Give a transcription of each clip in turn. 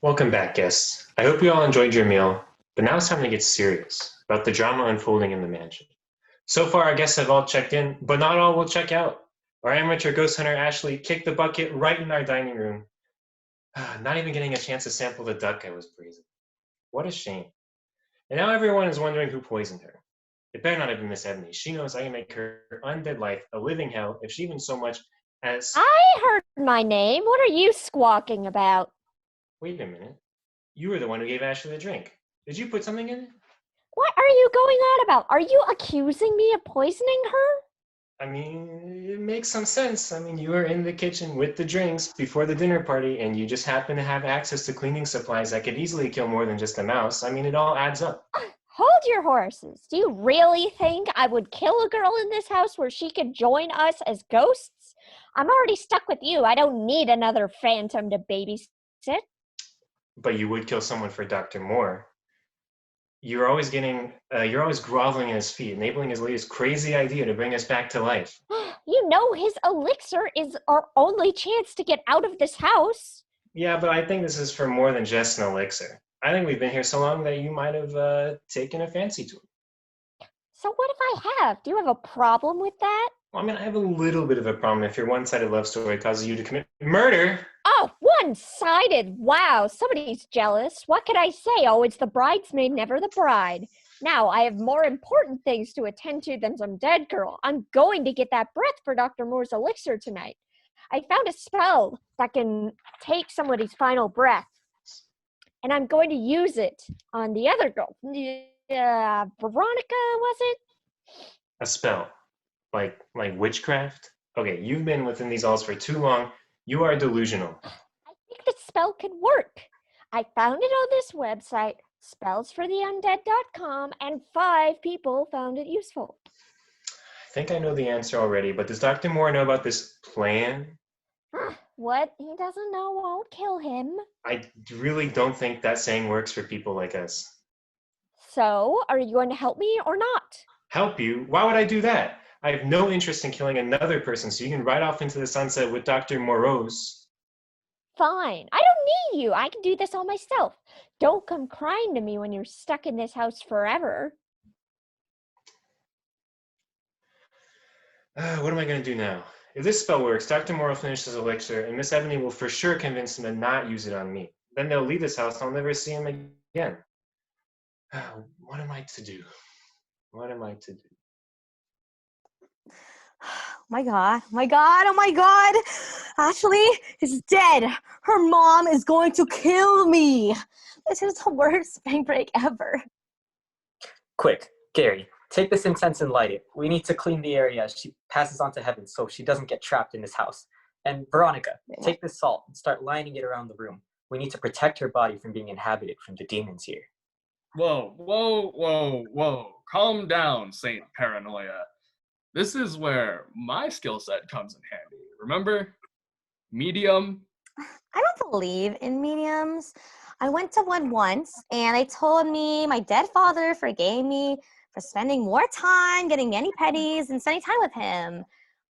Welcome back, guests. I hope you all enjoyed your meal, but now it's time to get serious about the drama unfolding in the mansion. So far, our guests have all checked in, but not all will check out. Our amateur ghost hunter Ashley kicked the bucket right in our dining room, not even getting a chance to sample the duck I was braising. What a shame. And now everyone is wondering who poisoned her. It better not have been Miss Ebony. She knows I can make her undead life a living hell if she even so much as. I heard my name. What are you squawking about? Wait a minute. You were the one who gave Ashley the drink. Did you put something in it? What are you going on about? Are you accusing me of poisoning her? I mean, it makes some sense. I mean, you were in the kitchen with the drinks before the dinner party, and you just happen to have access to cleaning supplies that could easily kill more than just a mouse. I mean, it all adds up. Hold your horses. Do you really think I would kill a girl in this house where she could join us as ghosts? I'm already stuck with you. I don't need another phantom to babysit. But you would kill someone for Dr. Moore. You're always groveling at his feet, enabling his latest crazy idea to bring us back to life. You know his elixir is our only chance to get out of this house. Yeah, but I think this is for more than just an elixir. I think we've been here so long that you might have taken a fancy to him. So what if I have? Do you have a problem with that? Well, I mean, I have a little bit of a problem if your one-sided love story causes you to commit murder. Oh, one-sided. Wow, somebody's jealous. What could I say? Oh, it's the bridesmaid, never the bride. Now, I have more important things to attend to than some dead girl. I'm going to get that breath for Dr. Moore's elixir tonight. I found a spell that can take somebody's final breath. And I'm going to use it on the other girl. Veronica, was it? A spell? Like witchcraft? Okay, you've been within these halls for too long. You are delusional. I think the spell could work. I found it on this website, spellsfortheundead.com, and 5 people found it useful. I think I know the answer already, but does Dr. Moore know about this plan? What he doesn't know won't kill him. I really don't think that saying works for people like us. So, are you going to help me or not? Help you? Why would I do that? I have no interest in killing another person, so you can ride off into the sunset with Dr. Morose. Fine. I don't need you. I can do this all myself. Don't come crying to me when you're stuck in this house forever. What am I going to do now? If this spell works, Dr. Moore will finish his elixir, and Miss Ebony will for sure convince him to not use it on me. Then they'll leave this house, and I'll never see him again. What am I to do? What am I to do? My God, oh my God. Ashley is dead. Her mom is going to kill me. This is the worst spring break ever. Quick, Gary, take this incense and light it. We need to clean the area as she passes on to heaven so she doesn't get trapped in this house. And Veronica, take this salt and start lining it around the room. We need to protect her body from being inhabited from the demons here. Whoa. Calm down, Saint Paranoia. This is where my skill set comes in handy. Remember? Medium. I don't believe in mediums. I went to one once, and they told me my dead father forgave me for spending more time getting mani-pedis and spending time with him.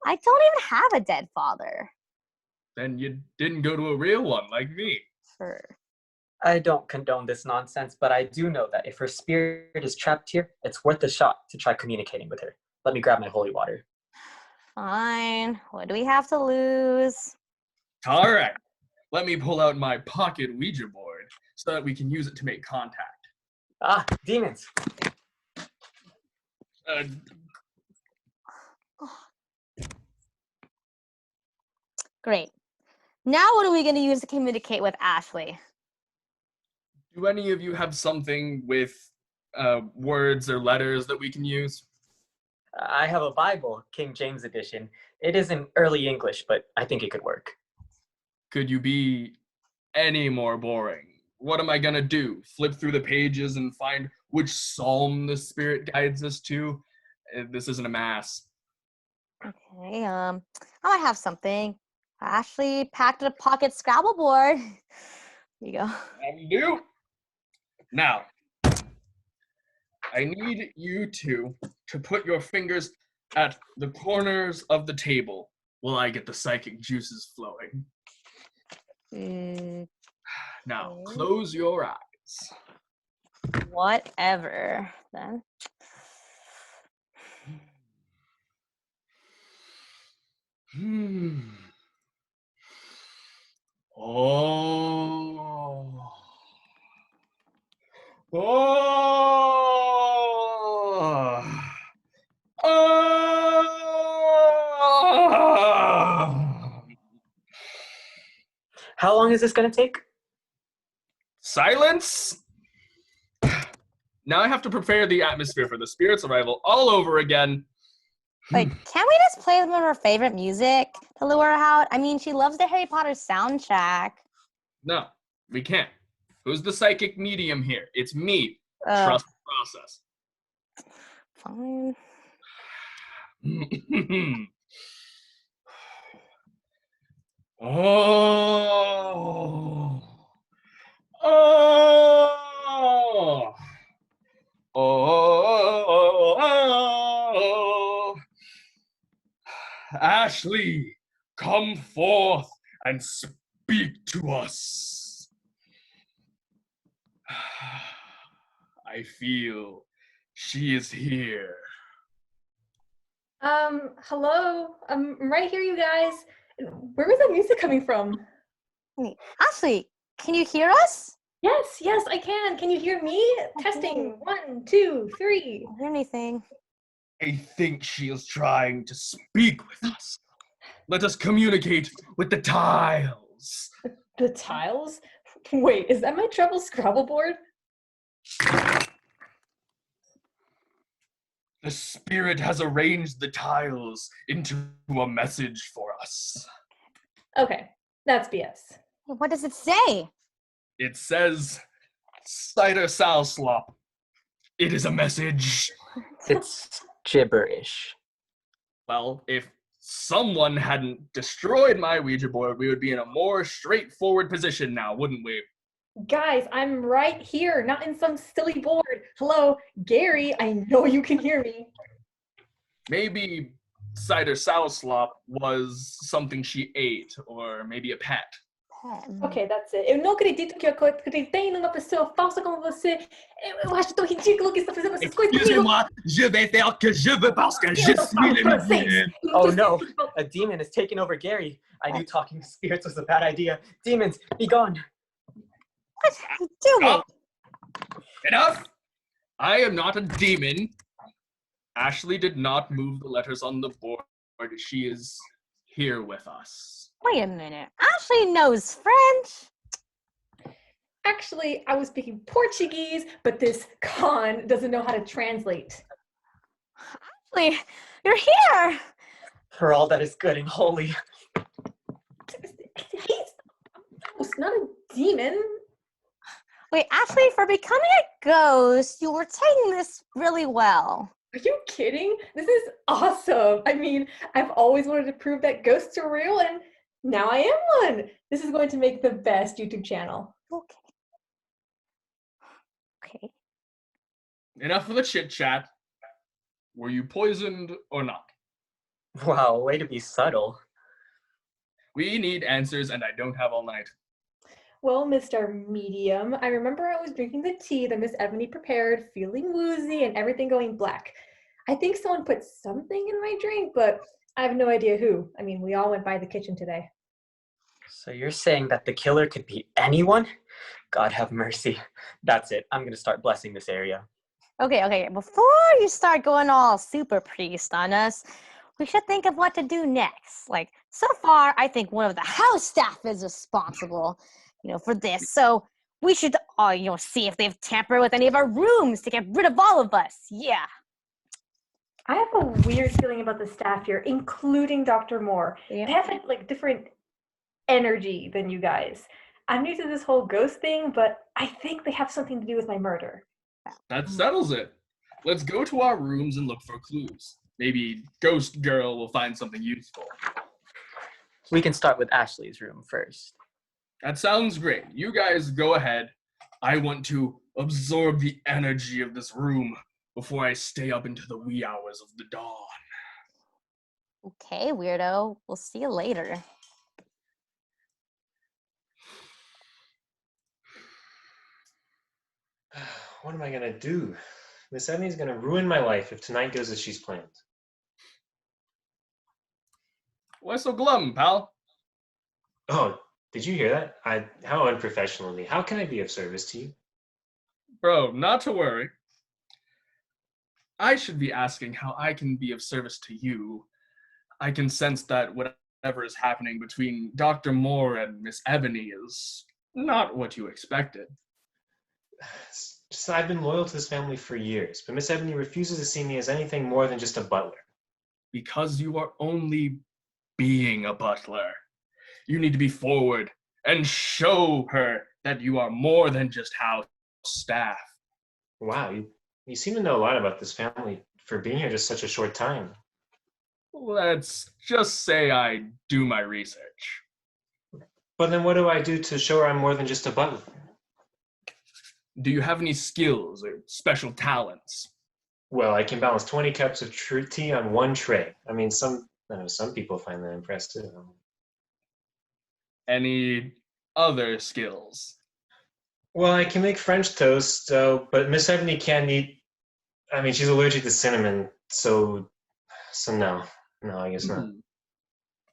I don't even have a dead father. Then you didn't go to a real one like me. Sure. I don't condone this nonsense, but I do know that if her spirit is trapped here, it's worth a shot to try communicating with her. Let me grab my holy water. Fine. What do we have to lose? All right. Let me pull out my pocket Ouija board so that we can use it to make contact. Ah, demons. Great. Now what are we going to use to communicate with Ashley? Do any of you have something with words or letters that we can use? I have a Bible, King James edition. It is in early English, but I think it could work. Could you be any more boring? What am I gonna do? Flip through the pages and find which psalm the spirit guides us to? This isn't a mass. Okay, I might have something. Ashley packed a pocket Scrabble board. Here you go. I do. Now, I need you two to put your fingers at the corners of the table while I get the psychic juices flowing. Now, Okay. close your eyes. Whatever, then. Hmm. Oh. Oh. Oh. How long is this going to take? Silence. Now I have to prepare the atmosphere for the spirit's arrival all over again. Like, can't we just play one of her favorite music to lure her out? I mean, she loves the Harry Potter soundtrack. No, we can't. Who's the psychic medium here? It's me. Uh, Trust the process. Fine. Oh. Oh. Oh. Ashley, come forth and speak to us. I feel she is here. Hello. I'm right here, you guys. Where was that music coming from? Wait, Ashley, can you hear us? Yes, I can. Can you hear me? Testing. 1, 2, 3. I don't hear anything. I think she is trying to speak with us. Let us communicate with the tiles. The tiles? Wait, is that my trouble Scrabble board? The spirit has arranged the tiles into a message for us. Okay, that's BS. What does it say? It says, cider salslop. It is a message. It's gibberish. Well, if someone hadn't destroyed my Ouija board, we would be in a more straightforward position now, wouldn't we? Guys, I'm right here, not in some silly board. Hello, Gary, I know you can hear me. Maybe cider salslop was something she ate, or maybe a pet. Ok, that's it. Eu não acredito que eu acreditei numa pessoa falsa como você. Eu acho tão ridículo que você está fazendo essas coisas comigo. Excusez-moi, je vais faire que je veux parce que Eu je não suis falo le francês. médium. Eu não Oh tô no, sentindo- a demon has taken over Gary. I knew talking to spirits was a bad idea. Demons, be gone. What are you doing? Stop. Enough! I am not a demon. Ashley did not move the letters on the board. She is here with us. Wait a minute. Ashley knows French. Actually, I was speaking Portuguese, but this con doesn't know how to translate. Ashley, you're here. For all that is good and holy. He's not a demon. Wait, Ashley, for becoming a ghost, you were taking this really well. Are you kidding? This is awesome. I mean, I've always wanted to prove that ghosts are real, and now I am one. This is going to make the best YouTube channel. Okay. Okay. Enough of the chit chat. Were you poisoned or not? Wow, way to be subtle. We need answers, and I don't have all night. Well, Mr. Medium, I remember I was drinking the tea that Miss Ebony prepared, feeling woozy and everything going black. I think someone put something in my drink, but I have no idea who. I mean, we all went by the kitchen today. So you're saying that the killer could be anyone? God have mercy. That's it. I'm going to start blessing this area. Okay. Before you start going all super priest on us, we should think of what to do next. Like, so far, I think one of the house staff is responsible, for this. So we should, see if they've tampered with any of our rooms to get rid of all of us. Yeah. I have a weird feeling about the staff here, including Dr. Moore. Yeah. They have different energy than you guys. I'm new to this whole ghost thing, but I think they have something to do with my murder. That settles it. Let's go to our rooms and look for clues. Maybe Ghost Girl will find something useful. We can start with Ashley's room first. That sounds great. You guys go ahead. I want to absorb the energy of this room before I stay up into the wee hours of the dawn. Okay, weirdo. We'll see you later. What am I gonna do? Miss Ebony's gonna ruin my life if tonight goes as she's planned. Why so glum, pal? Oh, did you hear that? How unprofessional of me. How can I be of service to you? Bro, not to worry. I should be asking how I can be of service to you. I can sense that whatever is happening between Dr. Moore and Miss Ebony is not what you expected. I've been loyal to this family for years, but Miss Ebony refuses to see me as anything more than just a butler. Because you are only being a butler. You need to be forward and show her that you are more than just house staff. Wow, you seem to know a lot about this family for being here just such a short time. Let's just say I do my research. But then what do I do to show her I'm more than just a butler? Do you have any skills or special talents? Well, I can balance 20 cups of tea on one tray. I mean, some people find that impressive. Any other skills? Well, I can make French toast, but Miss Ebony can't eat. I mean, she's allergic to cinnamon, so no, I guess not.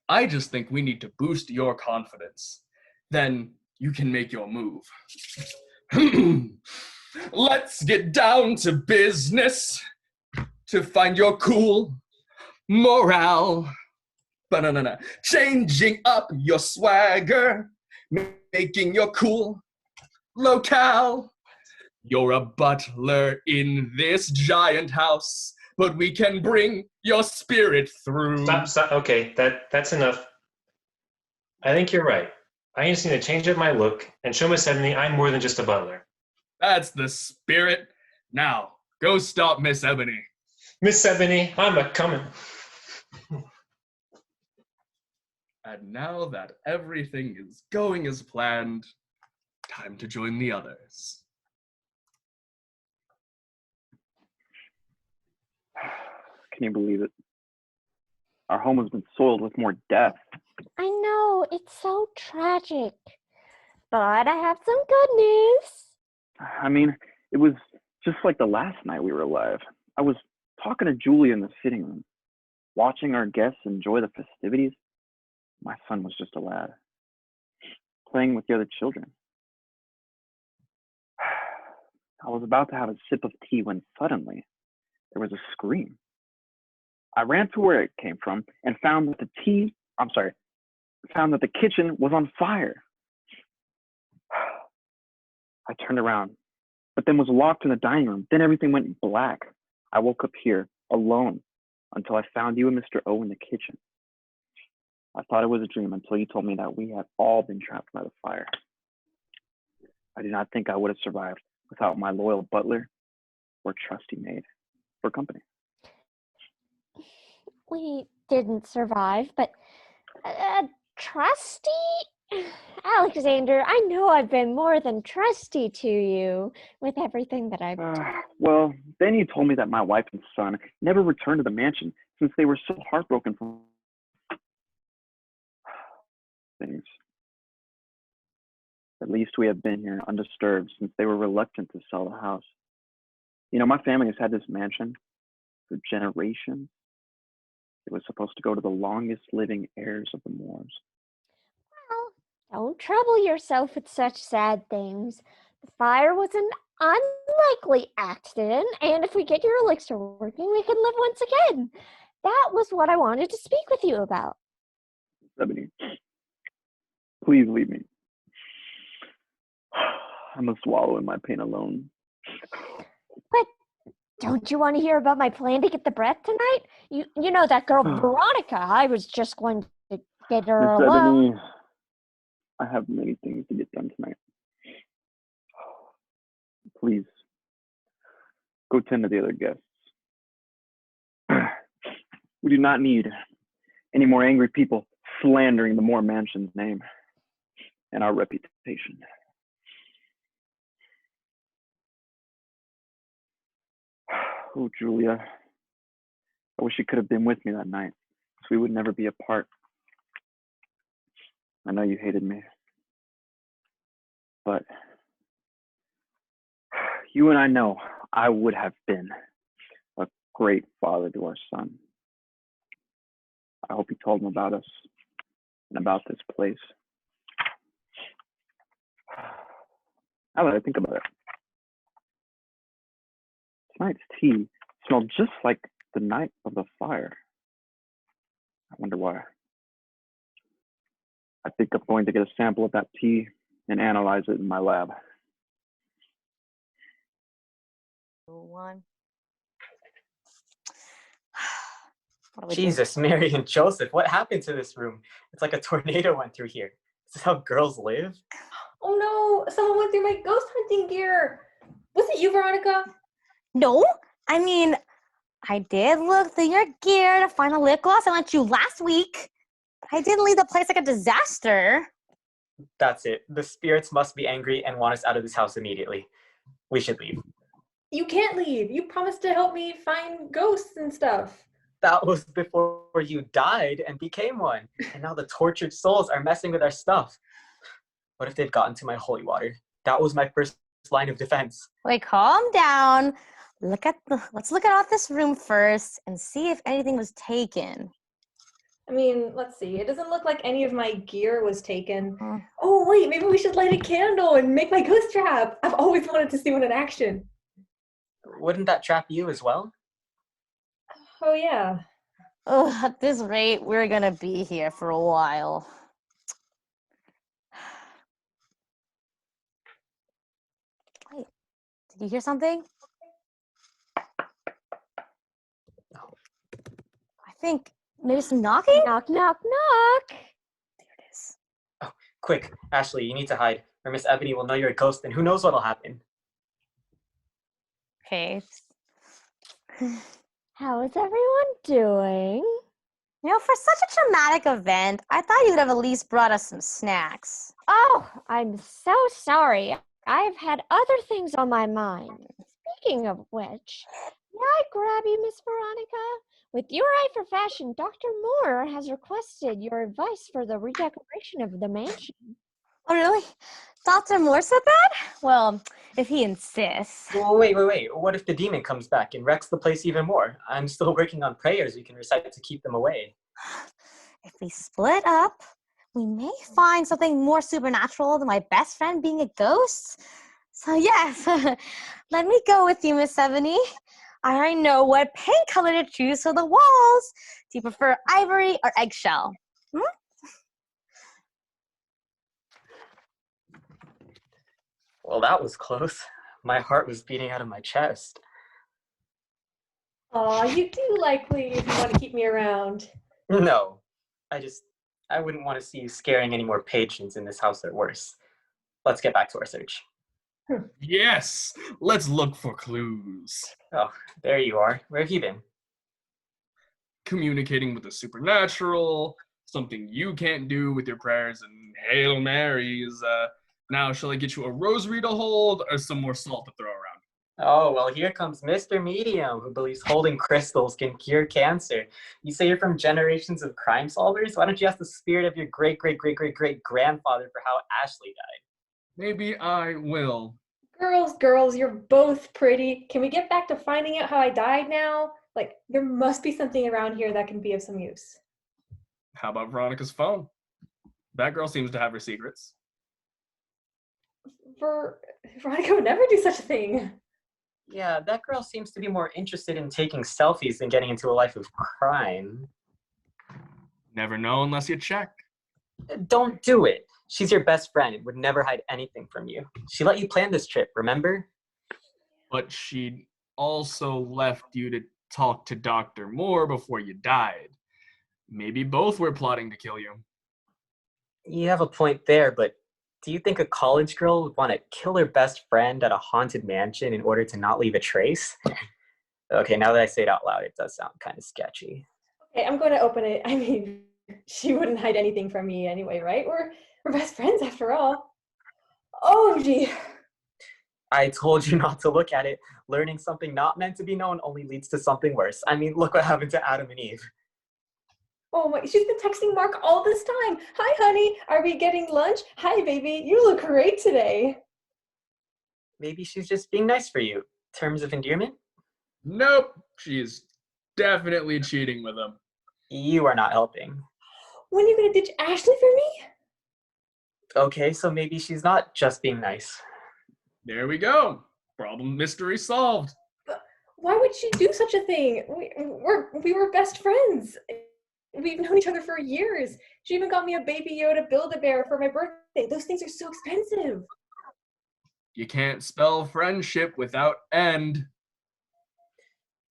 I just think we need to boost your confidence. Then you can make your move. Let's get down to business to find your cool morale. Ba-na-na-na. Changing up your swagger, making your cool locale. You're a butler in this giant house, but we can bring your spirit through. Stop. Okay, that's enough. I think you're right. I just need to change up my look and show Miss Ebony I'm more than just a butler. That's the spirit. Now, go stop Miss Ebony. Miss Ebony, I'm a-comin'. And now that everything is going as planned, time to join the others. Can you believe it? Our home has been soiled with more death. I know, it's so tragic. But I have some good news. I mean, it was just like the last night we were alive. I was talking to Julia in the sitting room, watching our guests enjoy the festivities. My son was just a lad, playing with the other children. I was about to have a sip of tea when suddenly there was a scream. I ran to where it came from and found that the kitchen was on fire. I turned around, but then was locked in the dining room. Then everything went black. I woke up here alone until I found you and Mr. O in the kitchen. I thought it was a dream until you told me that we had all been trapped by the fire. I did not think I would have survived without my loyal butler or trusty maid for company. We didn't survive, but trusty? Alexander, I know I've been more than trusty to you with everything that I've done. Well, then you told me that my wife and son never returned to the mansion since they were so heartbroken from things. At least we have been here undisturbed since they were reluctant to sell the house. You know, my family has had this mansion for generations. It was supposed to go to the longest living heirs of the Moors. Well, don't trouble yourself with such sad things. The fire was an unlikely accident, and if we get your elixir working, we can live once again. That was what I wanted to speak with you about. Ebony, please leave me. I must wallow in my pain alone. But don't you want to hear about my plan to get the breath tonight? You know that girl Veronica. I was just going to get her Miss alone. Ebony, I have many things to get done tonight. Please, go tend to the other guests. We do not need any more angry people slandering the Moore Mansion's name and our reputation. Oh, Julia, I wish you could have been with me that night, so we would never be apart. I know you hated me, but You and I know I would have been a great father to our son. I hope you told him about us and about this place. Now that I think about it, tonight's tea smelled just like the night of the fire. I wonder why. I think I'm going to get a sample of that tea and analyze it in my lab. One. What do we do? Jesus, Mary and Joseph, what happened to this room? It's like a tornado went through here. Is this how girls live? Oh no, someone went through my ghost hunting gear. Was it you, Veronica? No, I mean, I did look through your gear to find a lip gloss I lent you last week. I didn't leave the place like a disaster. That's it. The spirits must be angry and want us out of this house immediately. We should leave. You can't leave. You promised to help me find ghosts and stuff. That was before you died and became one. And now the tortured souls are messing with our stuff. What if they've gotten to my holy water? That was my first line of defense. Wait, calm down. Let's look at all this room first and see if anything was taken. I mean, let's see. It doesn't look like any of my gear was taken. Hmm. Oh, wait, maybe we should light a candle and make my ghost trap. I've always wanted to see one in action. Wouldn't that trap you as well? Oh, yeah. Oh, at this rate, we're gonna be here for a while. Wait, did you hear something? I think maybe some knocking? Knock, knock, knock. There it is. Quick, Ashley, you need to hide, or Miss Ebony will know you're a ghost and who knows what'll happen. Okay. How is everyone doing? You know, for such a traumatic event, I thought you would have at least brought us some snacks. Oh, I'm so sorry. I've had other things on my mind. Speaking of which, may I grab you, Miss Veronica? With your eye for fashion, Dr. Moore has requested your advice for the redecoration of the mansion. Oh, really? Dr. Moore said that? Well, if he insists. Well, wait. What if the demon comes back and wrecks the place even more? I'm still working on prayers we can recite to keep them away. If we split up, we may find something more supernatural than my best friend being a ghost. So yes, let me go with you, Miss Ebony. I already know what paint color to choose for the walls. Do you prefer ivory or eggshell? Well, that was close. My heart was beating out of my chest. Aw, you do likely if you want to keep me around. No, I wouldn't want to see you scaring any more patrons in this house or worse. Let's get back to our search. Yes, let's look for clues. Oh, there you are. Where have you been? Communicating with the supernatural, something you can't do with your prayers and Hail Marys. Now, shall I get you a rosary to hold or some more salt to throw around? Oh, well, here comes Mr. Medium, who believes holding crystals can cure cancer. You say you're from generations of crime solvers? Why don't you ask the spirit of your great-great-great-great-great-grandfather for how Ashley died? Maybe I will. Girls, you're both pretty. Can we get back to finding out how I died now? Like, there must be something around here that can be of some use. How about Veronica's phone? That girl seems to have her secrets. Veronica would never do such a thing. Yeah, that girl seems to be more interested in taking selfies than getting into a life of crime. Never know unless you check. Don't do it. She's your best friend and would never hide anything from you. She let you plan this trip, remember? But she also left you to talk to Dr. Moore before you died. Maybe both were plotting to kill you. You have a point there, but do you think a college girl would want to kill her best friend at a haunted mansion in order to not leave a trace? Okay, now that I say it out loud, it does sound kind of sketchy. Okay, I'm going to open it. I mean, she wouldn't hide anything from me anyway, right? We're best friends after all. Oh, gee. I told you not to look at it. Learning something not meant to be known only leads to something worse. I mean, look what happened to Adam and Eve. Oh my, she's been texting Mark all this time. Hi, honey. Are we getting lunch? Hi, baby. You look great today. Maybe she's just being nice for you. Terms of endearment? Nope, she's definitely cheating with him. You are not helping. When are you gonna ditch Ashley for me? Okay, so maybe she's not just being nice. There we go. Problem mystery solved. Why would she do such a thing? We were best friends. We've known each other for years. She even got me a Baby Yoda Build-A-Bear for my birthday. Those things are so expensive. You can't spell friendship without end.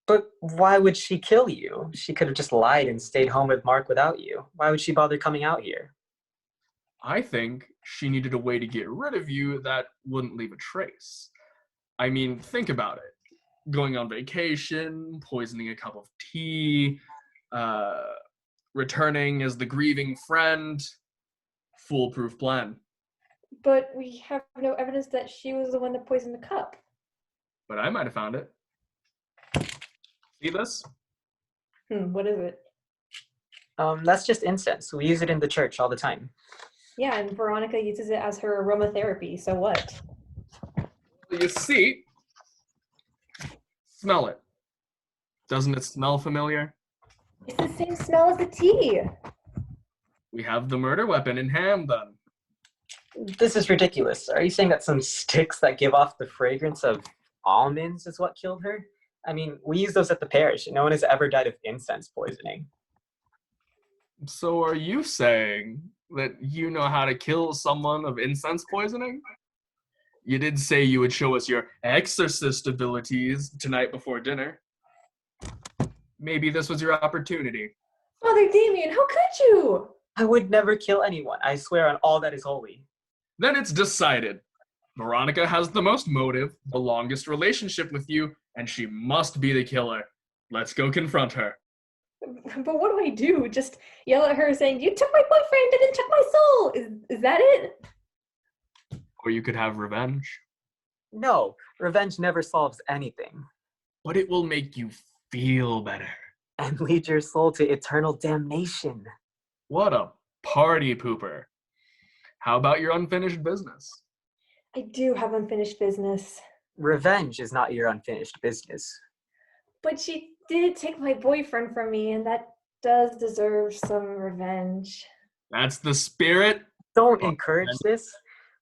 But why would she kill you? She could have just lied and stayed home with Mark without you. Why would she bother coming out here? I think she needed a way to get rid of you that wouldn't leave a trace. I mean, think about it. Going on vacation, poisoning a cup of tea, returning as the grieving friend. Foolproof plan. But we have no evidence that she was the one that poisoned the cup. But I might have found it. See this? What is it? That's just incense. We use it in the church all the time. Yeah, and Veronica uses it as her aromatherapy, so what? You see, smell it. Doesn't it smell familiar? It's the same smell as the tea. We have the murder weapon in hand then. This is ridiculous. Are you saying that some sticks that give off the fragrance of almonds is what killed her? I mean, we use those at the parish, and no one has ever died of incense poisoning. So are you saying that you know how to kill someone of incense poisoning? You did say you would show us your exorcist abilities tonight before dinner. Maybe this was your opportunity. Father Damien, how could you? I would never kill anyone. I swear on all that is holy. Then it's decided. Veronica has the most motive, the longest relationship with you, and she must be the killer. Let's go confront her. But what do I do? Just yell at her saying, "You took my boyfriend and then took my soul." Is that it? Or you could have revenge. No, revenge never solves anything. But it will make you feel better. And lead your soul to eternal damnation. What a party pooper. How about your unfinished business? I do have unfinished business. Revenge is not your unfinished business. But she did take my boyfriend from me, and that does deserve some revenge. That's the spirit. Don't encourage this.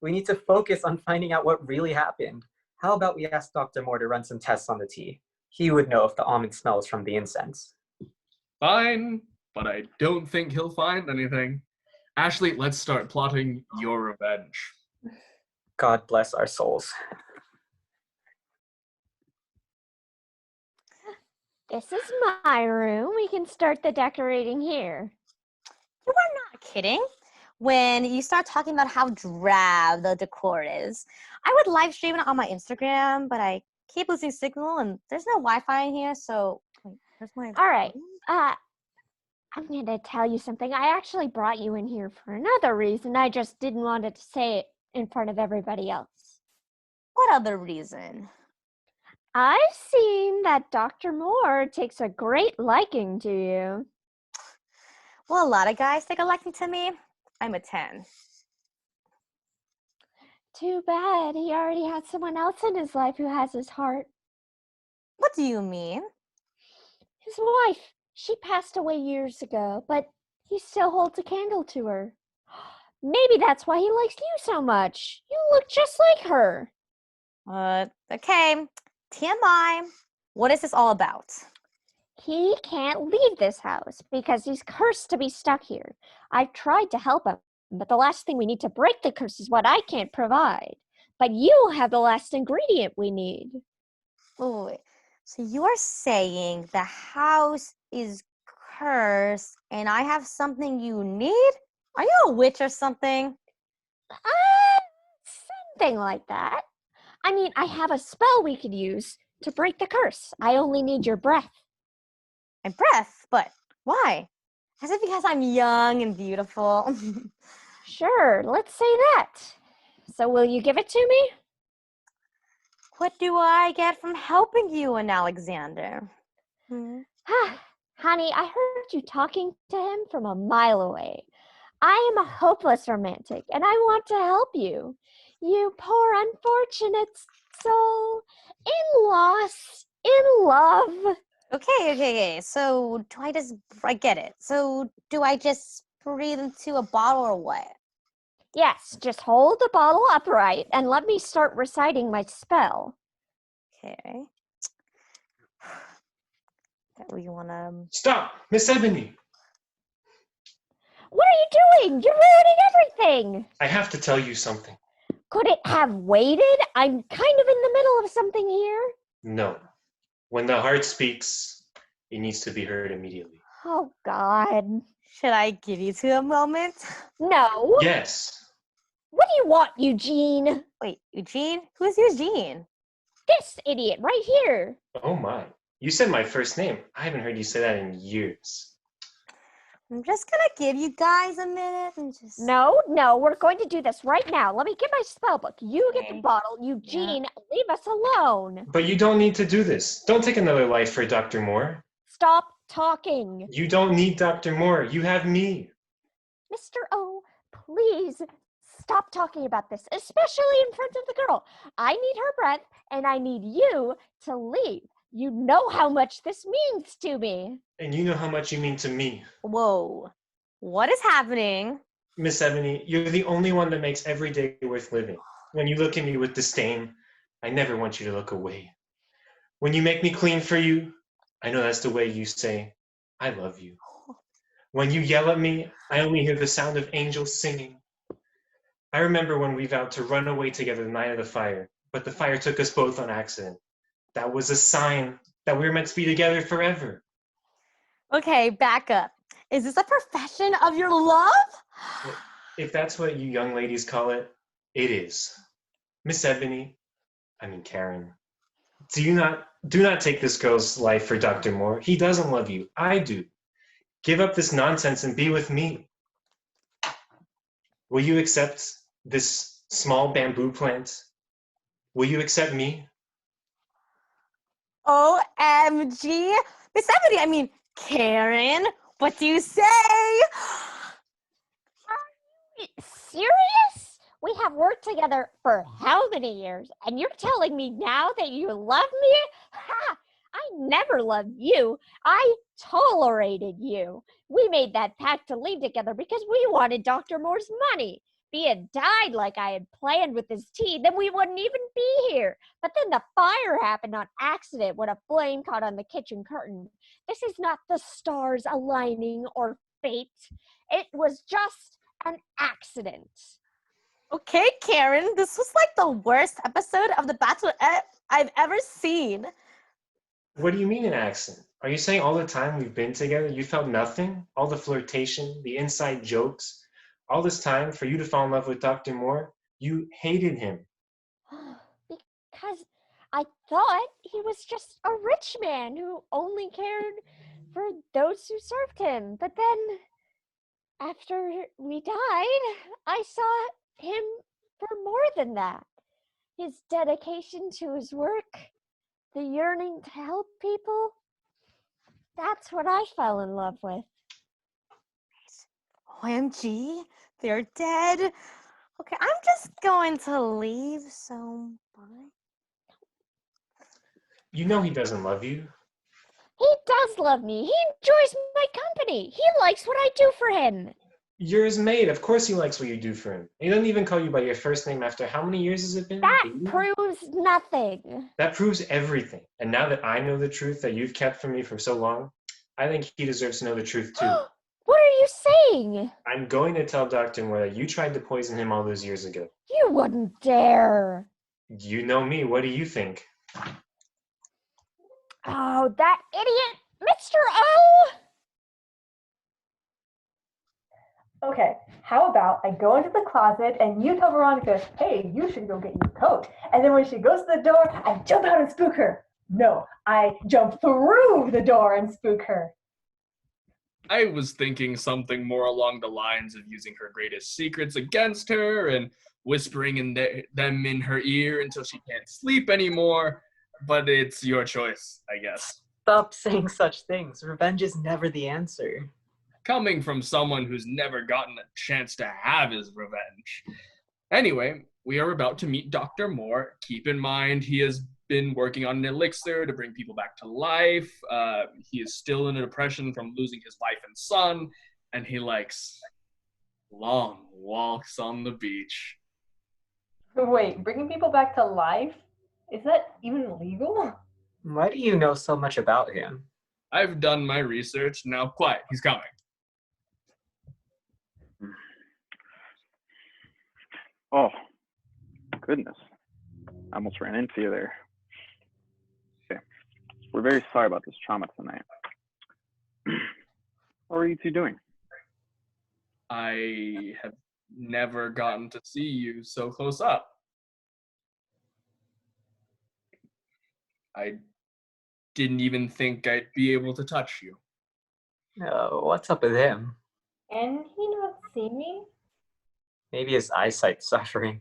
We need to focus on finding out what really happened. How about we ask Dr. Moore to run some tests on the tea? He would know if the almond smells from the incense. Fine, but I don't think he'll find anything. Ashley, let's start plotting your revenge. God bless our souls. This is my room. We can start the decorating here. You are not kidding. When you start talking about how drab the decor is, I would live stream it on my Instagram, but I keep losing signal and there's no Wi-Fi in here, so wait, where's my All right. I'm going to tell you something. I actually brought you in here for another reason. I just didn't want to say it in front of everybody else. What other reason? I've seen that Dr. Moore takes a great liking to you. Well, a lot of guys take a liking to me. I'm a 10. Too bad. He already had someone else in his life who has his heart. What do you mean? His wife. She passed away years ago, but he still holds a candle to her. Maybe that's why he likes you so much. You look just like her. Okay. TMI. What is this all about? He can't leave this house because he's cursed to be stuck here. I've tried to help him, but the last thing we need to break the curse is what I can't provide. But you have the last ingredient we need. Oh, wait. So you are saying the house is cursed and I have something you need? Are you a witch or something? Something like that. I mean, I have a spell we could use to break the curse. I only need your breath. My breath? But why? Is it because I'm young and beautiful? Sure, let's say that. So will you give it to me? What do I get from helping you and Alexander? Honey, I heard you talking to him from a mile away. I am a hopeless romantic, and I want to help you. You poor unfortunate soul, in loss, in love. Okay. So I get it. So do I just breathe into a bottle or what? Yes, just hold the bottle upright and let me start reciting my spell. Okay. We wanna. Stop, Miss Ebony. What are you doing? You're ruining everything. I have to tell you something. Could it have waited? I'm kind of in the middle of something here. No. When the heart speaks, it needs to be heard immediately. Oh, God. Should I give you two a moment? No. Yes. What do you want, Eugene? Wait, Eugene? Who's Eugene? This idiot right here. Oh my. You said my first name. I haven't heard you say that in years. I'm just gonna give you guys a minute and just. No, we're going to do this right now. Let me get my spell book. You get the Okay. bottle. Eugene, leave us alone. But you don't need to do this. Don't take another life for Dr. Moore. Stop talking. You don't need Dr. Moore. You have me. Mr. O, please stop talking about this, especially in front of the girl. I need her breath, and I need you to leave. You know how much this means to me. And you know how much you mean to me. Whoa. What is happening? Miss Ebony, you're the only one that makes every day worth living. When you look at me with disdain, I never want you to look away. When you make me clean for you, I know that's the way you say, I love you. When you yell at me, I only hear the sound of angels singing. I remember when we vowed to run away together the night of the fire, but the fire took us both on accident. That was a sign that we were meant to be together forever. Okay, back up. Is this a profession of your love? If that's what you young ladies call it, it is. Miss Ebony, Karen, do not take this girl's life for Dr. Moore. He doesn't love you. I do. Give up this nonsense and be with me. Will you accept this small bamboo plant? Will you accept me? OMG. Miss Ebony, Karen, what do you say? Serious? We have worked together for how many years? And you're telling me now that you love me? Ha! I never loved you. I tolerated you. We made that pact to leave together because we wanted Dr. Moore's money. If he had died like I had planned with his tea, then we wouldn't even be here. But then the fire happened on accident when a flame caught on the kitchen curtain. This is not the stars aligning or fate. It was just an accident. Okay, Karen, this was like the worst episode of The Bachelorette I've ever seen. What do you mean an accident? Are you saying all the time we've been together, you felt nothing? All the flirtation, the inside jokes, all this time for you to fall in love with Dr. Moore? You hated him. Because I thought he was just a rich man who only cared for those who served him. But then, after we died, I saw him for more than that. His dedication to his work, the yearning to help people, that's what I fell in love with. OMG, they're dead. Okay, I'm just going to leave, so bye. You know he doesn't love you. He does love me. He enjoys my company. He likes what I do for him. You're his maid. Of course he likes what you do for him. He doesn't even call you by your first name after how many years has it been? That 80? proves nothing. That proves everything. And now that I know the truth that you've kept from me for so long, I think he deserves to know the truth too. What are you saying? I'm going to tell Dr. Moore that you tried to poison him all those years ago. You wouldn't dare. You know me. What do you think? Oh, that idiot, Mr. O! Okay, how about I go into the closet and you tell Veronica, hey, you should go get your coat. And then when she goes to the door, I jump out and spook her. No, I jump through the door and spook her. I was thinking something more along the lines of using her greatest secrets against her and whispering them in her ear until she can't sleep anymore. But it's your choice, I guess. Stop saying such things. Revenge is never the answer. coming from someone who's never gotten a chance to have his revenge. Anyway, we are about to meet Dr. Moore. Keep in mind, he has been working on an elixir to bring people back to life. He is still in a depression from losing his wife and son, and he likes long walks on the beach. Wait, bringing people back to life? Is that even legal? Why do you know so much about him? I've done my research. Now, quiet. He's coming. Oh, goodness. I almost ran into you there. Okay. We're very sorry about this trauma tonight. How are you two doing? I have never gotten to see you so close up. I didn't even think I'd be able to touch you. What's up with him? And he not see me? Maybe his eyesight's suffering.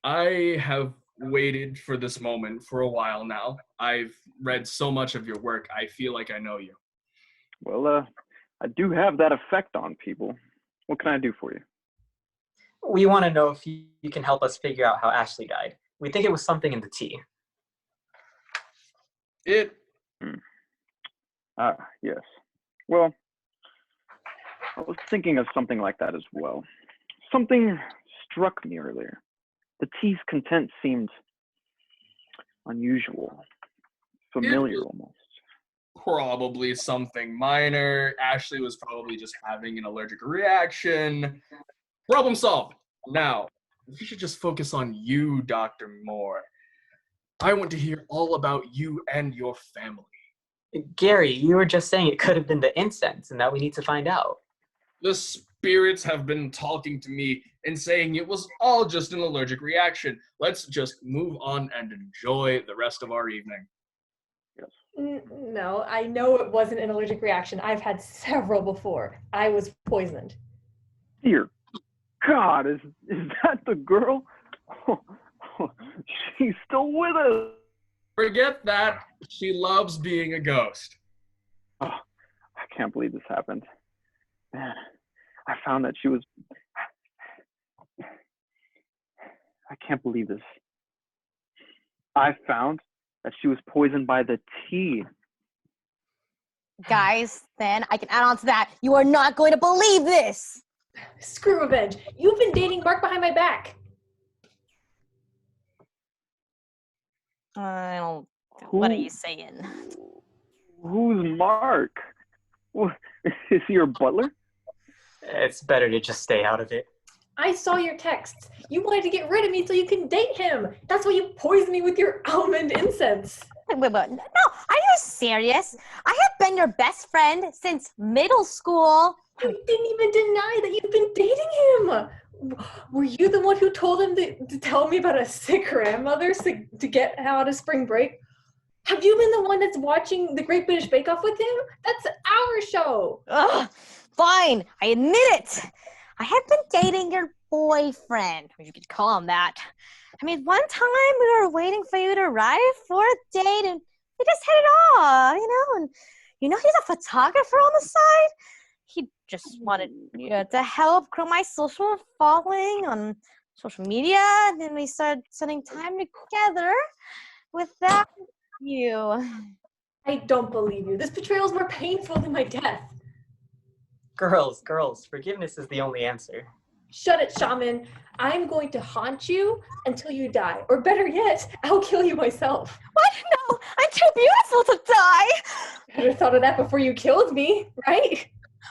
I have waited for this moment for a while now. I've read so much of your work, I feel like I know you. Well, I do have that effect on people. What can I do for you? We want to know if you can help us figure out how Ashley died. We think it was something in the tea. Yes. Well, I was thinking of something like that as well. Something struck me earlier. The tea's content seemed unusual, familiar almost. Probably something minor. Ashley was probably just having an allergic reaction. Problem solved. Now, we should just focus on you, Dr. Moore. I want to hear all about you and your family. Gary, you were just saying it could have been the incense, and now we need to find out. The spirits have been talking to me and saying it was all just an allergic reaction. Let's just move on and enjoy the rest of our evening. No, I know it wasn't an allergic reaction. I've had several before. I was poisoned. Dear God, is that the girl? She's still with us. Forget that. She loves being a ghost. Oh, I can't believe this happened. Man, I found that she was... I can't believe this. I found that she was poisoned by the tea. Guys, then I can add on to that. You are not going to believe this. Screw revenge. You've been dating Mark behind my back. I don't. What are you saying? Who's Mark? Is he your butler? It's better to just stay out of it. I saw your texts. You wanted to get rid of me so you can date him. That's why you poisoned me with your almond incense. Wait, no, are you serious? I have been your best friend since middle school. You didn't even deny that you've been dating him. Were you the one who told him to tell me about a sick grandmother to get out of spring break? Have you been the one that's watching the Great British Bake Off with him? That's our show. Ugh, fine, I admit it. I have been dating your boyfriend, or you could call him that. I mean, one time we were waiting for you to arrive for a date, and we just hit it off, and he's a photographer on the side. He just wanted to help grow my social following on social media, and then we started spending time together without you. I don't believe you. This betrayal is more painful than my death. Girls, forgiveness is the only answer. Shut it, shaman. I'm going to haunt you until you die. Or better yet, I'll kill you myself. What? No, I'm too beautiful to die. I'd have thought of that before you killed me, right?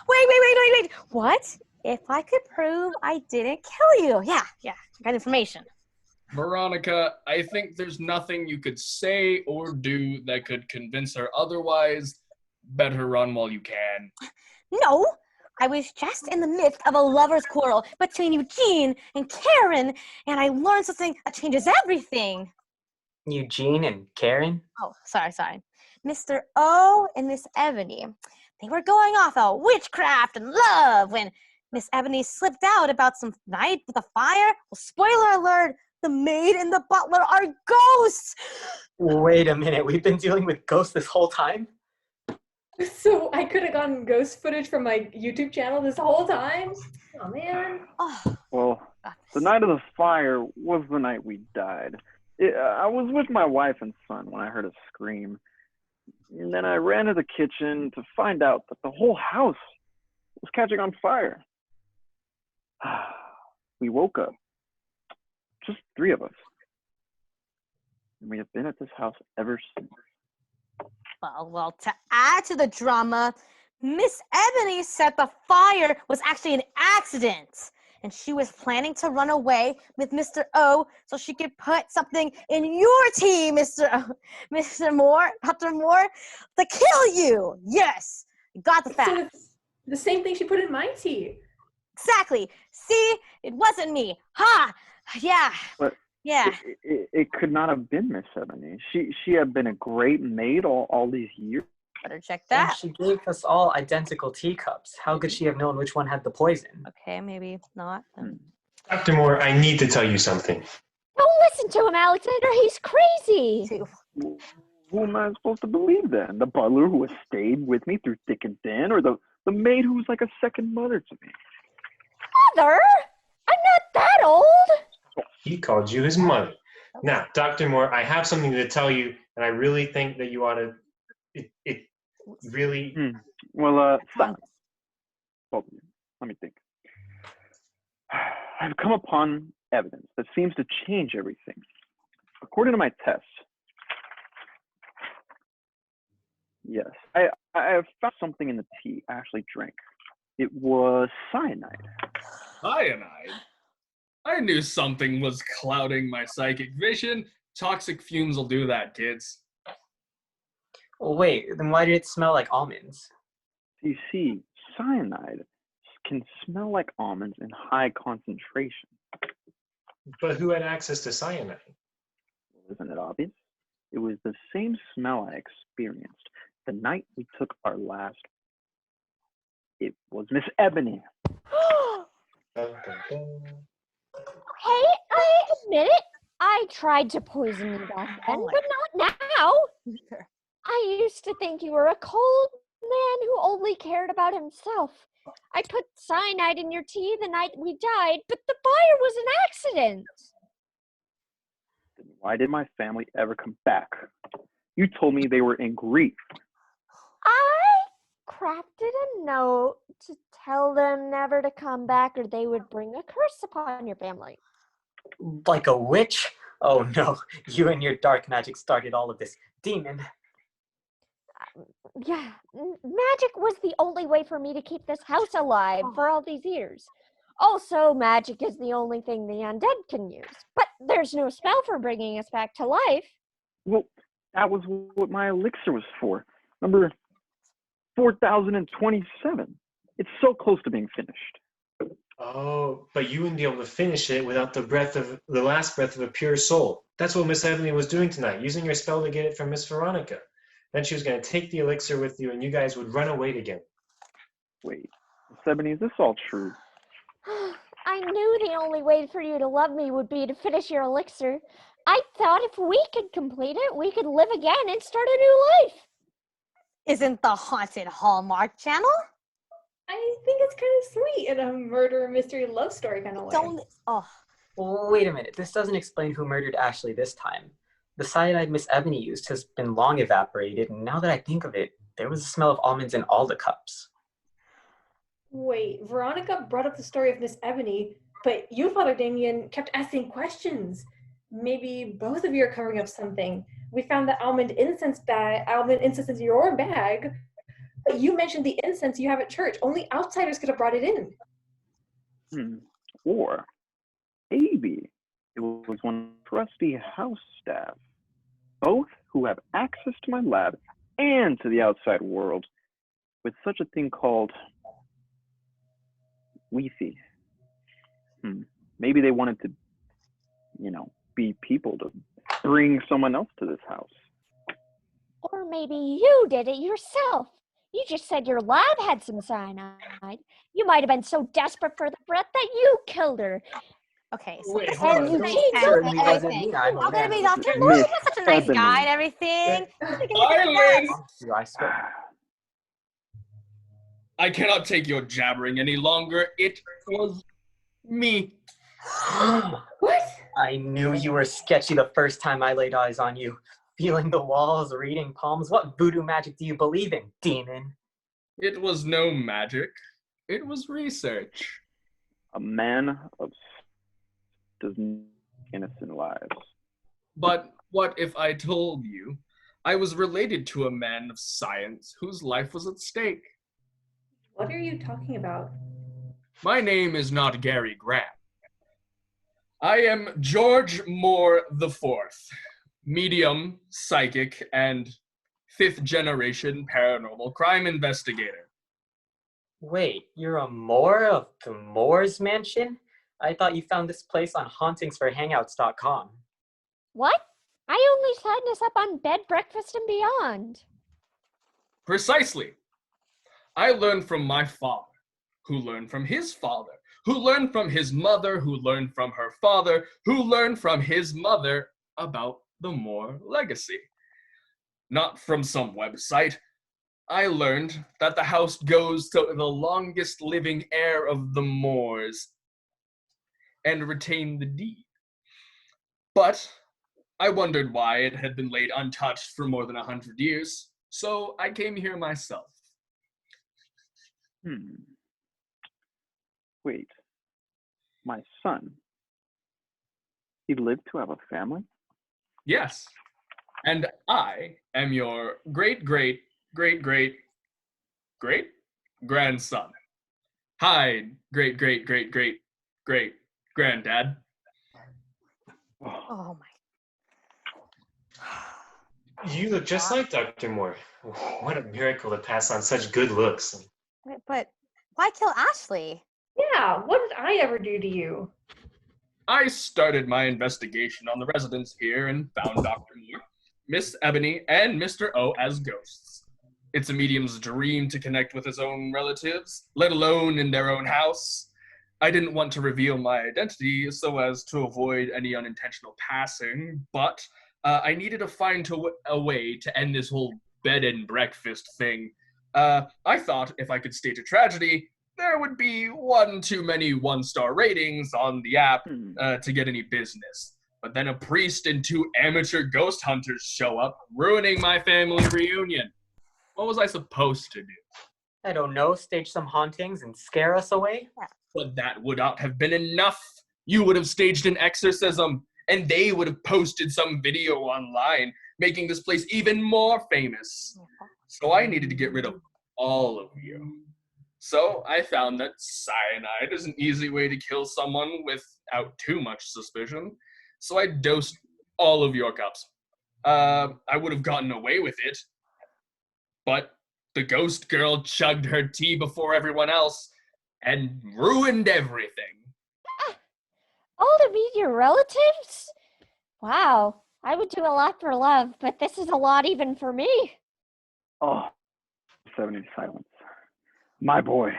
Wait. What? If I could prove I didn't kill you? Yeah, I got information. Veronica, I think there's nothing you could say or do that could convince her otherwise. Better run while you can. No, I was just in the midst of a lover's quarrel between Eugene and Karen, and I learned something that changes everything. Eugene and Karen? Oh, sorry. Mr. O and Miss Ebony. They were going off about witchcraft and love when Miss Ebony slipped out about some night with a fire. Well, spoiler alert, the maid and the butler are ghosts. Wait a minute, we've been dealing with ghosts this whole time? So I could have gotten ghost footage from my YouTube channel this whole time? Oh man. Oh, Well, got the this. night of the fire was the night we died. I was with my wife and son when I heard a scream. And then I ran to the kitchen to find out that the whole house was catching on fire. We woke up, just 3 of us. And we have been at this house ever since. Well, to add to the drama, Miss Ebony said the fire was actually an accident. And she was planning to run away with Mr. O so she could put something in your tea, Mr. O, Mr. Moore, Dr. Moore, to kill you. Yes, you got the So facts. it's the same thing she put in my tea. Exactly. See, it wasn't me. Ha! Yeah. But Yeah. it could not have been Miss Ebony. She had been a great maid all these years. Better check And that. she gave us all identical teacups. How could she have known which one had the poison? Okay, maybe not. Dr. Moore, I need to tell you something. Don't listen to him, Alexander. He's crazy. Two. Who am I supposed to believe then? The butler who has stayed with me through thick and thin, or the maid who's like a second mother to me? Mother? I'm not that old. He called you his mother. Now, Dr. Moore, I have something to tell you, and I really think that you ought to. It really. Well, stop. Both of you. Let me think. I've come upon evidence that seems to change everything. According to my tests, yes, I have found something in the tea Ashley drank. It was cyanide. Cyanide? I knew something was clouding my psychic vision. Toxic fumes will do that, kids. Well, wait, then why did it smell like almonds? You see, cyanide can smell like almonds in high concentration. But who had access to cyanide? Isn't it obvious? It was the same smell I experienced the night we took our last. It was Miss Ebony. Dun, dun, dun. Hey, I admit it. I tried to poison you back then, but not now. I used to think you were a cold man who only cared about himself. I put cyanide in your tea the night we died, but the fire was an accident. Then why did my family ever come back? You told me they were in grief. I crafted a note to tell them never to come back or they would bring a curse upon your family. Like a witch? Oh no, you and your dark magic started all of this. Demon. Yeah, magic was the only way for me to keep this house alive for all these years. Also, magic is the only thing the undead can use. But there's no spell for bringing us back to life. Well, that was what my elixir was for. Number 4027. It's so close to being finished. Oh, but you wouldn't be able to finish it without the last breath of a pure soul. That's what Miss Ebony was doing tonight, using her spell to get it from Miss Veronica. Then she was going to take the elixir with you, and you guys would run away together. Wait, Miss Ebony, is this all true? I knew the only way for you to love me would be to finish your elixir. I thought if we could complete it, we could live again and start a new life. Isn't the Haunted Hallmark Channel? I think it's kind of sweet in a murder mystery love story kind of way. Don't. Oh. Wait a minute, this doesn't explain who murdered Ashley this time. The cyanide Miss Ebony used has been long evaporated, and now that I think of it, there was a smell of almonds in all the cups. Wait, Veronica brought up the story of Miss Ebony, but you, Father Damien, kept asking questions. Maybe both of you are covering up something. We found the almond incense in your bag, but you mentioned the incense you have at church. Only outsiders could have brought it in. Or maybe it was one trusty house staff, both who have access to my lab and to the outside world, with such a thing called Wi-Fi. Maybe they wanted to, be people to bring someone else to this house. Or maybe you did it yourself. You just said your lab had some cyanide. You might have been so desperate for the breath that you killed her. Okay, so Wait, and hold on. you Don't- changed Certainly wasn't everything. me. I'm a I'm gonna man. be Dr. Moore. He was such a nice Ebony. guy and everything. Island! I swear. I cannot take your jabbering any longer. It was me. What? I knew you were sketchy the first time I laid eyes on you. Feeling the walls, reading palms. What voodoo magic do you believe in, demon? It was no magic. It was research. A man of does innocent lives. But what if I told you I was related to a man of science whose life was at stake? What are you talking about? My name is not Gary Graham. I am George Moore IV, medium, psychic, and fifth-generation paranormal crime investigator. Wait, you're a Moor of the Moor's Mansion? I thought you found this place on hauntingsforhangouts.com. What? I only signed us up on Bed, Breakfast, and Beyond. Precisely. I learned from my father, who learned from his father, who learned from his mother, who learned from her father, who learned from his mother about the Moore legacy. Not from some website. I learned that the house goes to the longest living heir of the Moors and retained the deed. But I wondered why it had been laid untouched for more than 100 years, so I came here myself. Wait, my son. He lived to have a family? Yes, and I am your great-great-great-great-great-grandson. Hi, great-great-great-great-great-great-granddad. Oh my. You look just like Dr. Moore. What a miracle to pass on such good looks. Wait, but why kill Ashley? Yeah, what did I ever do to you? I started my investigation on the residents here and found Dr. Moore, Miss Ebony, and Mr. O as ghosts. It's a medium's dream to connect with his own relatives, let alone in their own house. I didn't want to reveal my identity so as to avoid any unintentional passing, but I needed to find a way to end this whole bed and breakfast thing. I thought if I could stage a tragedy, there would be one too many one-star ratings on the app to get any business. But then a priest and two amateur ghost hunters show up, ruining my family reunion. What was I supposed to do? I don't know, stage some hauntings and scare us away? But that would not have been enough. You would have staged an exorcism, and they would have posted some video online, making this place even more famous. So I needed to get rid of all of you. So I found that cyanide is an easy way to kill someone without too much suspicion. So I dosed all of your cups. I would have gotten away with it, but the ghost girl chugged her tea before everyone else and ruined everything. All to meet your relatives? Wow, I would do a lot for love, but this is a lot even for me. Oh, 70 silence. My boy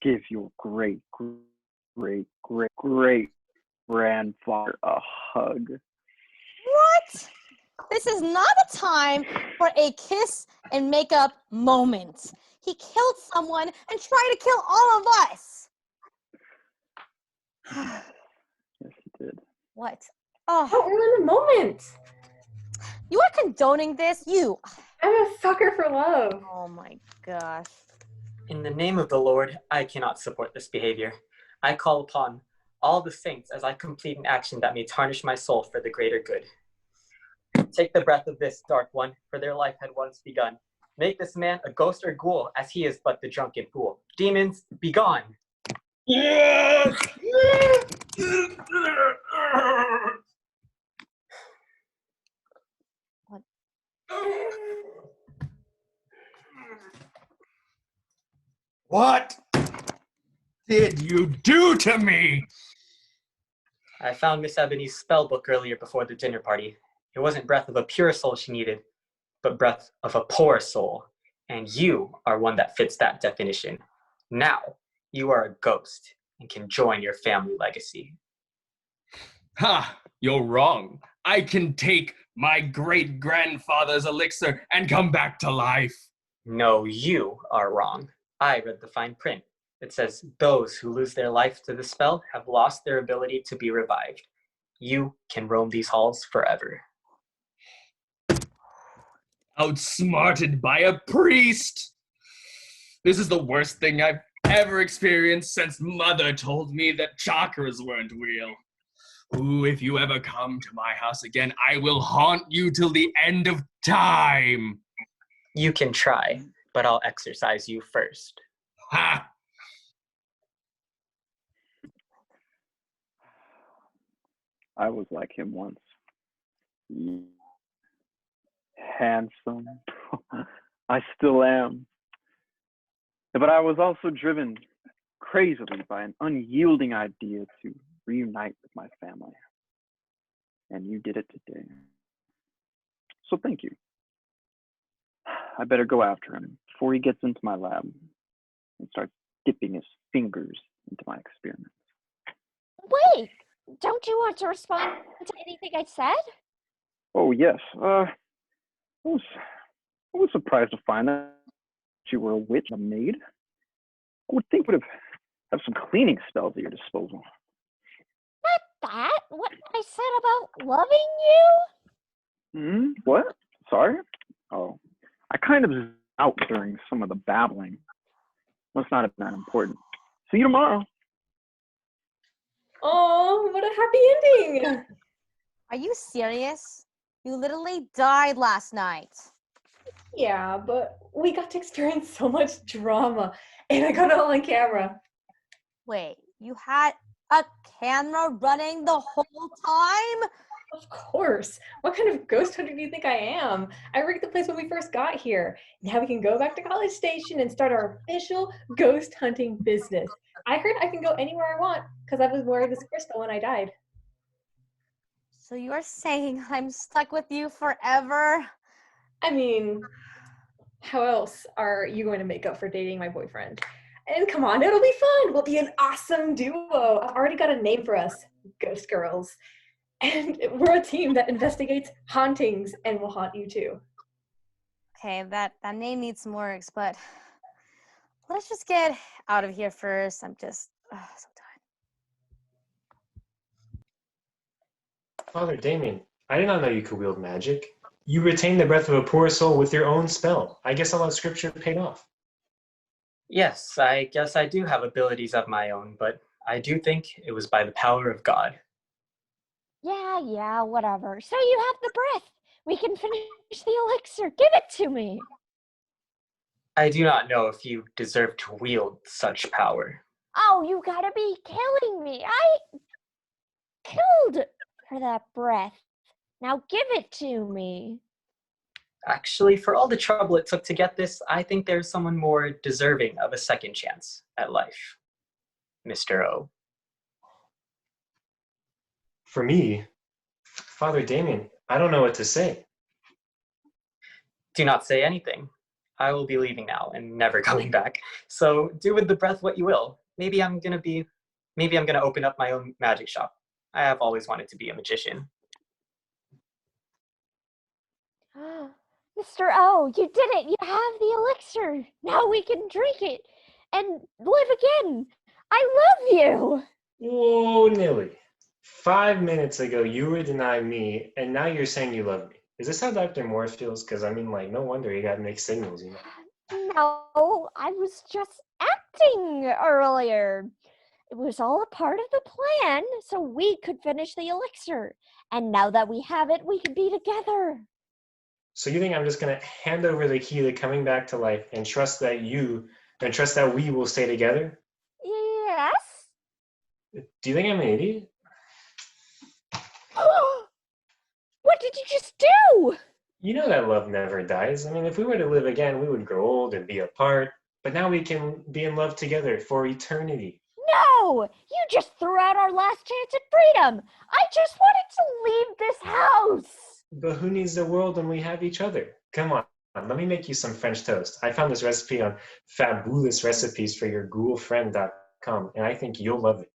gives your great grandfather a hug. What? This is not a time for a kiss and makeup moment. He killed someone and tried to kill all of us. Yes, he did. What? Don't Oh, ruin the moment. you are condoning this? You. I'm a sucker for love. Oh my gosh. In the name of the Lord, I cannot support this behavior. I call upon all the saints as I complete an action that may tarnish my soul for the greater good. Take the breath of this, Dark One, for their life had once begun. Make this man a ghost or ghoul, as he is but the drunken fool. Demons, be gone! What did you do to me? I found Miss Ebony's spell book earlier before the dinner party. It wasn't breath of a pure soul she needed, but breath of a poor soul. And you are one that fits that definition. Now, you are a ghost and can join your family legacy. Ha! You're wrong. I can take my great-grandfather's elixir and come back to life. No, you are wrong. I read the fine print. It says, those who lose their life to the spell have lost their ability to be revived. You can roam these halls forever. Outsmarted by a priest! This is the worst thing I've ever experienced since Mother told me that chakras weren't real. Ooh, if you ever come to my house again, I will haunt you till the end of time. You can try, but I'll exercise you first. Ha! I was like him once. Handsome. I still am. But I was also driven crazily by an unyielding idea to reunite with my family. And you did it today. So thank you. I better go after him before he gets into my lab and starts dipping his fingers into my experiments. Wait, don't you want to respond to anything I said? Oh, yes. I was surprised to find that you were a witch and a maid. I would think you would have some cleaning spells at your disposal. Not that. What I said about loving you? What? Sorry? Oh, I kind of zoned out during some of the babbling. Must not have been that important. See you tomorrow. Oh, what a happy ending! Are you serious? You literally died last night. Yeah, but we got to experience so much drama, and I got it all on camera. Wait, you had a camera running the whole time? Of course. What kind of ghost hunter do you think I am? I rigged the place when we first got here. Now we can go back to College Station and start our official ghost hunting business. I heard I can go anywhere I want because I was wearing this crystal when I died. So you're saying I'm stuck with you forever? I mean, how else are you going to make up for dating my boyfriend? And come on, it'll be fun. We'll be an awesome duo. I've already got a name for us, Ghost Girls. And we're a team that investigates hauntings and will haunt you too. Okay, that name needs some works, but let's just get out of here first. I'm just so tired. Father Damien, I did not know you could wield magic. You retained the breath of a poor soul with your own spell. I guess all that scripture paid off. Yes, I guess I do have abilities of my own, but I do think it was by the power of God. Yeah, whatever. So you have the breath. We can finish the elixir. Give it to me. I do not know if you deserve to wield such power. Oh, you gotta be killing me. I killed for that breath. Now give it to me. Actually, for all the trouble it took to get this, I think there's someone more deserving of a second chance at life. Mr. O. For me, Father Damien, I don't know what to say. Do not say anything. I will be leaving now and never coming back. So do with the breath what you will. Maybe I'm gonna open up my own magic shop. I have always wanted to be a magician. Mr. O, you did it. You have the elixir. Now we can drink it and live again. I love you. Whoa, Nilly. 5 minutes ago, you were denying me, and now you're saying you love me. Is this how Dr. Moore feels? Because, I mean, like, no wonder he got mixed signals, you know? No, I was just acting earlier. It was all a part of the plan so we could finish the elixir. And now that we have it, we can be together. So you think I'm just going to hand over the key to coming back to life and trust that we will stay together? Yes. Do you think I'm an idiot? What did you just do? You know that love never dies. I mean, if we were to live again, we would grow old and be apart. But now we can be in love together for eternity. No! You just threw out our last chance at freedom. I just wanted to leave this house. But who needs the world when we have each other? Come on, let me make you some French toast. I found this recipe on fabulousrecipesforyourghoulfriend.com, and I think you'll love it.